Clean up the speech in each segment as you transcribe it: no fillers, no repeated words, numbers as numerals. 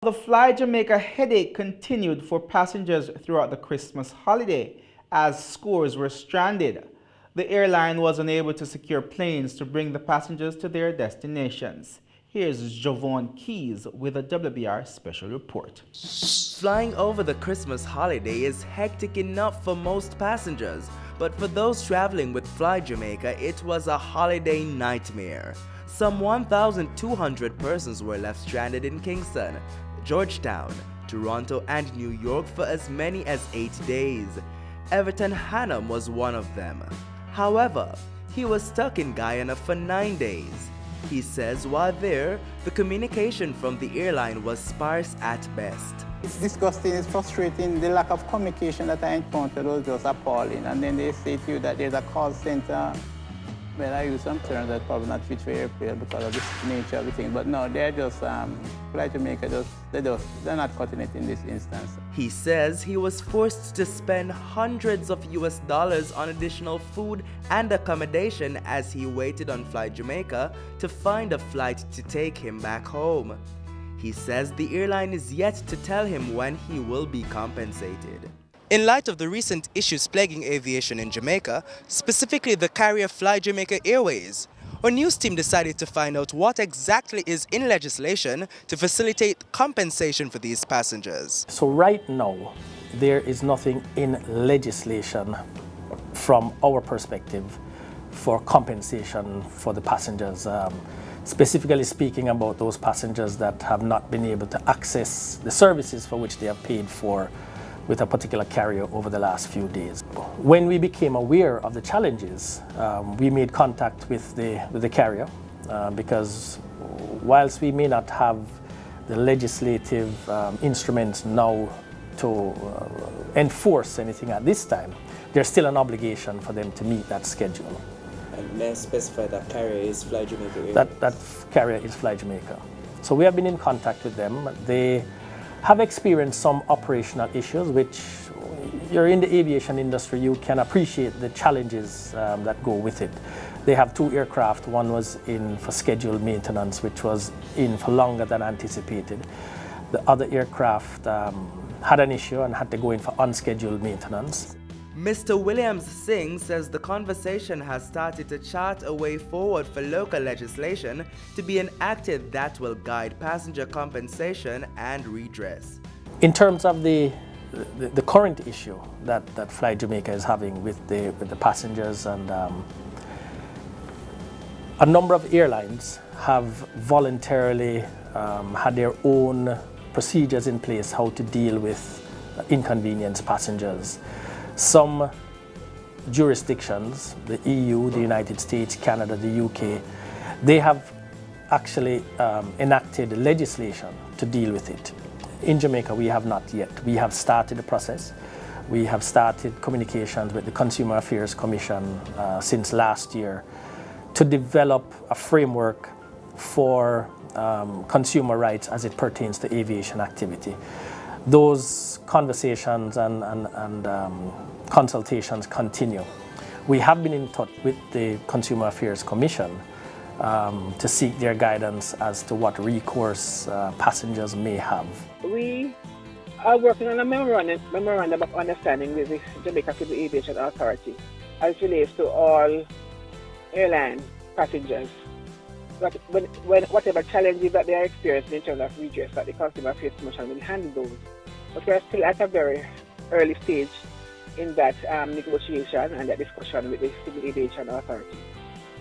The Fly Jamaica headache continued for passengers throughout the Christmas holiday as scores were stranded. The airline was unable to secure planes to bring the passengers to their destinations. Here's Javaughn Keyes with a WBR special report. Flying over the Christmas holiday is hectic enough for most passengers, but for those traveling with Fly Jamaica, it was a holiday nightmare. Some 1,200 persons were left stranded in Kingston, Georgetown, Toronto, and New York for as many as 8 days. Everton Hannum was one of them. However, he was stuck in Guyana for 9 days. He says while there, the communication from the airline was sparse at best. It's disgusting, it's frustrating. The lack of communication that I encountered was just appalling. And then they say to you that there's a call center. Well, I use some terms that probably not fit for airplane because of the nature of the thing. But no, they're just, Fly Jamaica, they're not cutting it in this instance. He says he was forced to spend hundreds of US dollars on additional food and accommodation as he waited on Fly Jamaica to find a flight to take him back home. He says the airline is yet to tell him when he will be compensated. In light of the recent issues plaguing aviation in Jamaica, specifically the carrier Fly Jamaica Airways, our news team decided to find out what exactly is in legislation to facilitate compensation for these passengers. So right now, there is nothing in legislation from our perspective for compensation for the passengers. Specifically speaking about those passengers that have not been able to access the services for which they have paid for with a particular carrier over the last few days. When we became aware of the challenges, we made contact with the carrier because whilst we may not have the legislative instruments now to enforce anything at this time, there's still an obligation for them to meet that schedule. And may I specify that carrier is Fly Jamaica? That carrier is Fly Jamaica. So we have been in contact with them. They have experienced some operational issues, which you're in the aviation industry, you can appreciate the challenges that go with it. They have 2 aircraft. One was in for scheduled maintenance, which was in for longer than anticipated. The other aircraft had an issue and had to go in for unscheduled maintenance. Mr. Williams-Singh says the conversation has started to chart a way forward for local legislation to be enacted that will guide passenger compensation and redress. In terms of the current issue that Fly Jamaica is having with the passengers, and a number of airlines have voluntarily had their own procedures in place how to deal with inconvenienced passengers. Some jurisdictions, the EU, the United States, Canada, the UK, they have actually enacted legislation to deal with it. In Jamaica, we have not yet. We have started the process. We have started communications with the Consumer Affairs Commission since last year to develop a framework for consumer rights as it pertains to aviation activity. Those conversations and consultations continue. We have been in touch with the Consumer Affairs Commission to seek their guidance as to what recourse passengers may have. We are working on a memorandum of understanding with the Jamaica Civil Aviation Authority as relates to all airline passengers. Whatever challenges that they are experiencing in terms of redress, that the Consumer Affairs Commission will handle those. But we are still at a very early stage in that negotiation and that discussion with the Civil Aviation Authority.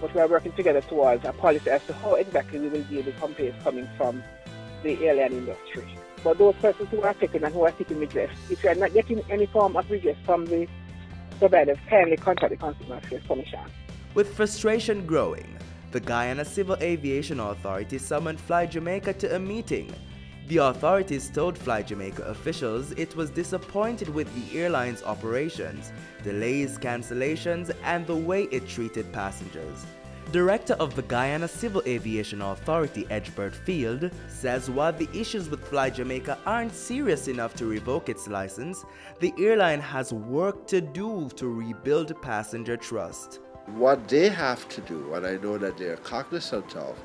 But we are working together towards a policy as to how exactly we will deal with complaints coming from the airline industry. But those persons who are affected and who are seeking redress, if you are not getting any form of redress from the providers, kindly contact the Consumer Affairs Commission. With frustration growing, the Guyana Civil Aviation Authority summoned Fly Jamaica to a meeting. The authorities told Fly Jamaica officials it was disappointed with the airline's operations, delays, cancellations, and the way it treated passengers. Director of the Guyana Civil Aviation Authority, Edgebert Field, says while the issues with Fly Jamaica aren't serious enough to revoke its license, the airline has work to do to rebuild passenger trust. What they have to do, and I know that they're cognizant of,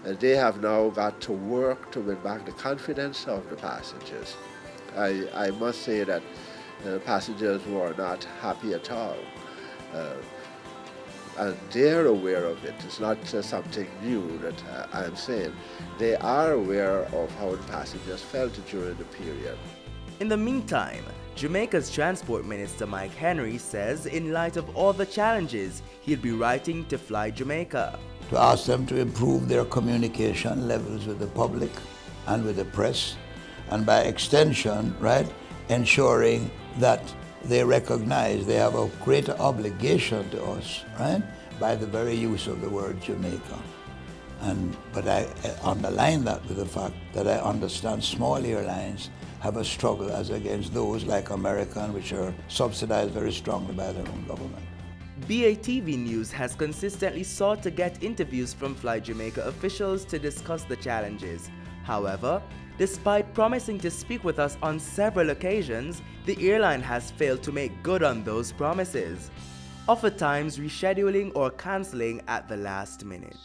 they have now got to work to win back the confidence of the passengers. I must say that passengers were not happy at all. And they're aware of it. It's not something new that I'm saying. They are aware of how the passengers felt during the period. In the meantime, Jamaica's Transport Minister Mike Henry says in light of all the challenges, he'll be writing to Fly Jamaica. To ask them to improve their communication levels with the public and with the press, and by extension, right, ensuring that they recognize they have a greater obligation to us, right, by the very use of the word Jamaica. But I underline that with the fact that I understand small airlines have a struggle as against those like American, which are subsidized very strongly by their own government. BATV News has consistently sought to get interviews from Fly Jamaica officials to discuss the challenges. However, despite promising to speak with us on several occasions, the airline has failed to make good on those promises, oftentimes rescheduling or cancelling at the last minute.